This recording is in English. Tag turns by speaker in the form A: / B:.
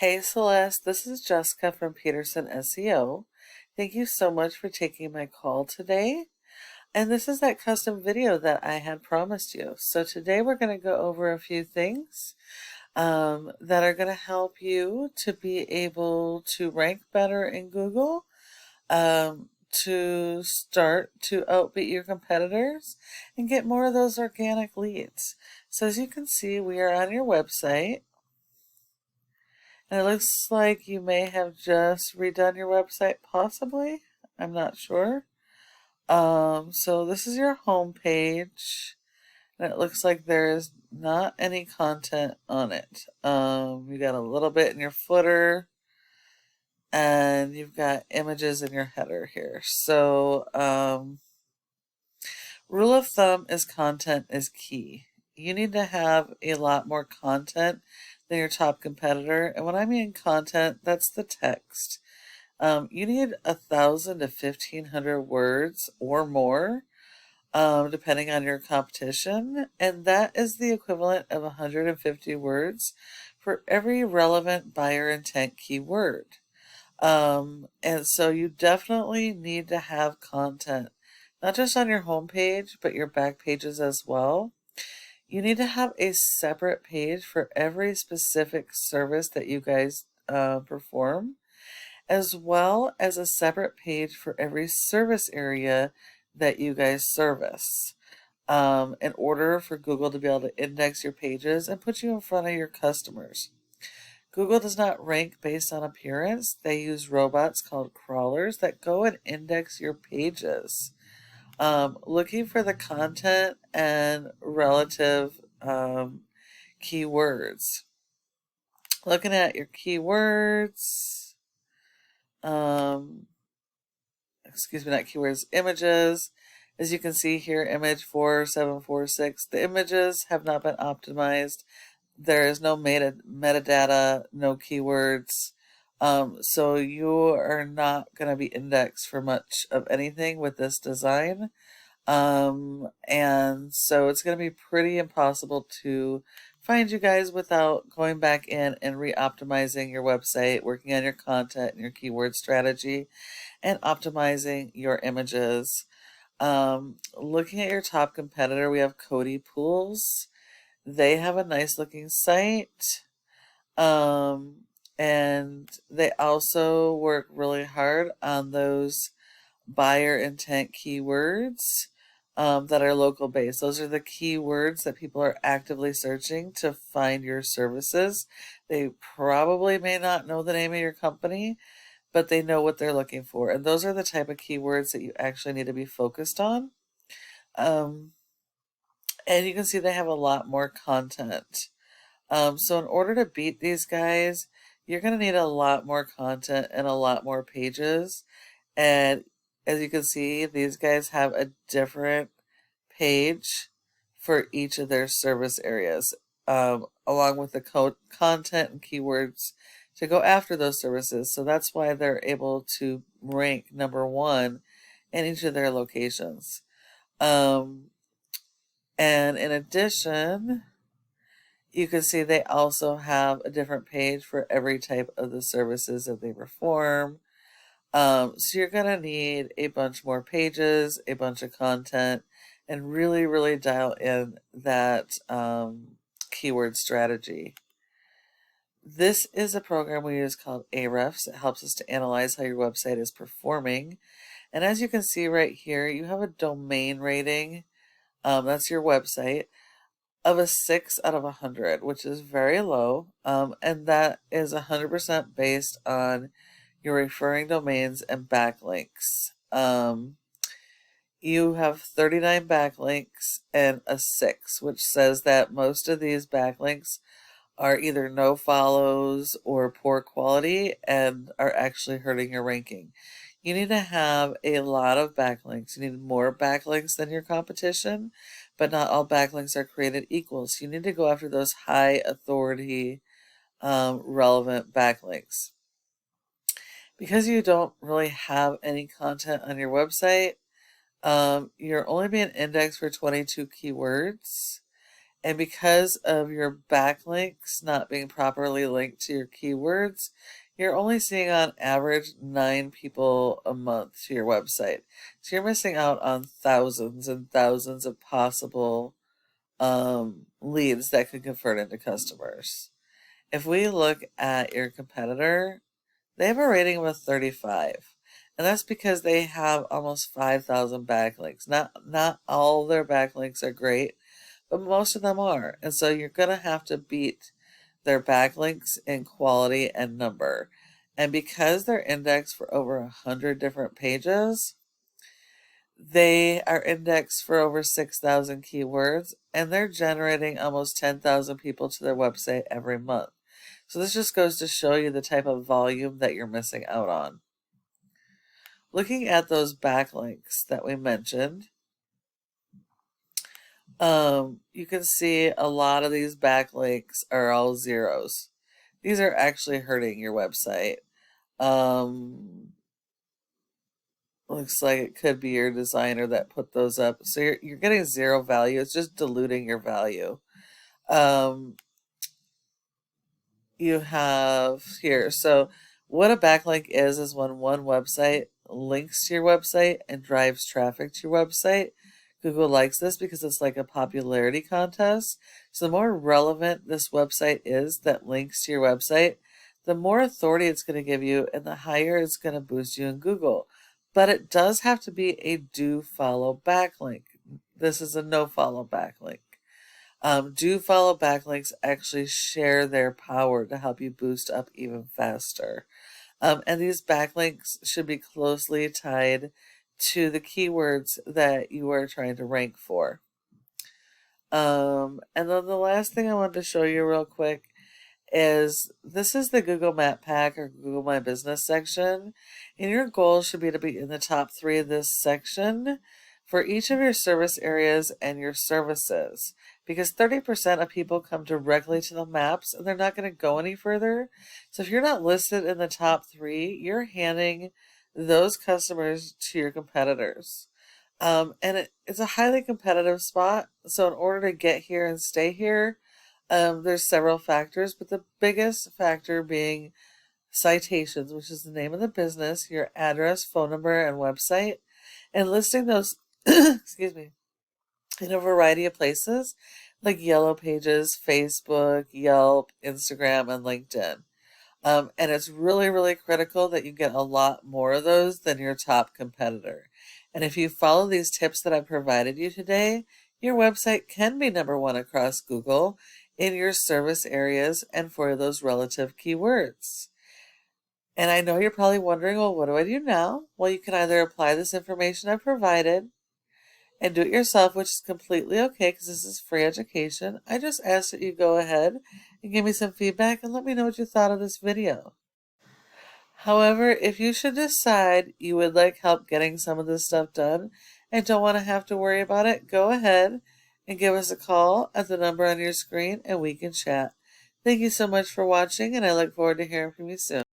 A: Hey Celeste, this is Jessica from Peterson SEO. Thank you so much for taking my call today. And this is that custom video that I had promised you. So today we're going to go over a few things that are going to help you to be able to rank better in Google, to start to outbeat your competitors and get more of those organic leads. So as you can see, we are on your website. And it looks like you may have just redone your website, possibly. I'm not sure. So this is your home page, and it looks like there's not any content on it. You got a little bit in your footer, and you've got images in your header here. So, rule of thumb is content is key. You need to have a lot more content than your top competitor. And when I mean content, that's the text. You need 1,000 to 1,500 words or more, depending on your competition. And that is the equivalent of 150 words for every relevant buyer intent keyword. And so you definitely need to have content, not just on your home page, but your back pages as well. You need to have a separate page for every specific service that you guys perform, as well as a separate page for every service area that you guys service, in order for Google to be able to index your pages and put you in front of your customers. Google does not rank based on appearance. They use robots called crawlers that go and index your pages, looking for the content and relative keywords. Looking at your keywords, excuse me, not keywords, images. As you can see here, image 4746, the images have not been optimized. There is no metadata, no keywords. So you are not going to be indexed for much of anything with this design. And so it's going to be pretty impossible to find you guys without going back in and re-optimizing your website, working on your content and your keyword strategy, and optimizing your images. Looking at your top competitor, we have Cody Pools. They have a nice looking site. And they also work really hard on those buyer intent keywords that are local based. Those are the keywords that people are actively searching to find your services. They probably may not know the name of your company, but they know what they're looking for. And those are the type of keywords that you actually need to be focused on. And you can see they have a lot more content. So in order to beat these guys, you're going to need a lot more content and a lot more pages. And as you can see, these guys have a different page for each of their service areas, along with the content and keywords to go after those services. So that's why they're able to rank #1 in each of their locations. And in addition, you can see they also have a different page for every type of the services that they perform. So you're going to need a bunch more pages, a bunch of content, and really, really dial in that keyword strategy. This is a program we use called Ahrefs. It helps us to analyze how your website is performing. And as you can see right here, you have a domain rating, that's your website, of a 6 out of 100, which is very low. And that is 100% based on your referring domains and backlinks. You have 39 backlinks and a 6, which says that most of these backlinks are either no follows or poor quality and are actually hurting your ranking. You need to have a lot of backlinks. You need more backlinks than your competition, but not all backlinks are created equal. So you need to go after those high authority, relevant backlinks. Because you don't really have any content on your website, you're only being indexed for 22 keywords. And because of your backlinks not being properly linked to your keywords, you're only seeing on average 9 people a month to your website. So you're missing out on thousands and thousands of possible leads that could convert into customers. If we look at your competitor, they have a rating of a 35. And that's because they have almost 5,000 backlinks. Not all their backlinks are great, but most of them are. And so you're going to have to beat their backlinks in quality and number. And because they're indexed for over 100 different pages, they are indexed for over 6,000 keywords, and they're generating almost 10,000 people to their website every month. So this just goes to show you the type of volume that you're missing out on. Looking at those backlinks that we mentioned, you can see a lot of these backlinks are all zeros. These are actually hurting your website. Looks like it could be your designer that put those up. So you're getting zero value. It's just diluting your value. You have here. So what a backlink is when one website links to your website and drives traffic to your website. Google likes this because it's like a popularity contest. So the more relevant this website is that links to your website, the more authority it's going to give you and the higher it's going to boost you in Google. But it does have to be a do follow backlink. This is a no follow backlink. Do follow backlinks actually share their power to help you boost up even faster. And these backlinks should be closely tied to the keywords that you are trying to rank for. And then the last thing I wanted to show you real quick is this is the Google Map Pack or Google My Business section. And your goal should be to be in the top 3 of this section for each of your service areas and your services. Because 30% of people come directly to the maps and they're not going to go any further. So if you're not listed in the top 3, you're handing those customers to your competitors. And it's a highly competitive spot. So in order to get here and stay here, there's several factors, but the biggest factor being citations, which is the name of the business, your address, phone number, and website, and listing those, excuse me, in a variety of places like Yellow Pages, Facebook, Yelp, Instagram, and LinkedIn. And it's really, really critical that you get a lot more of those than your top competitor. And if you follow these tips that I provided you today, your website can be #1 across Google in your service areas and for those relative keywords. And I know you're probably wondering, well, what do I do now? Well, you can either apply this information I provided and do it yourself, which is completely okay because this is free education. I just ask that you go ahead and give me some feedback and let me know what you thought of this video. However, if you should decide you would like help getting some of this stuff done and don't want to have to worry about it, go ahead and give us a call at the number on your screen and we can chat. Thank you so much for watching, and I look forward to hearing from you soon.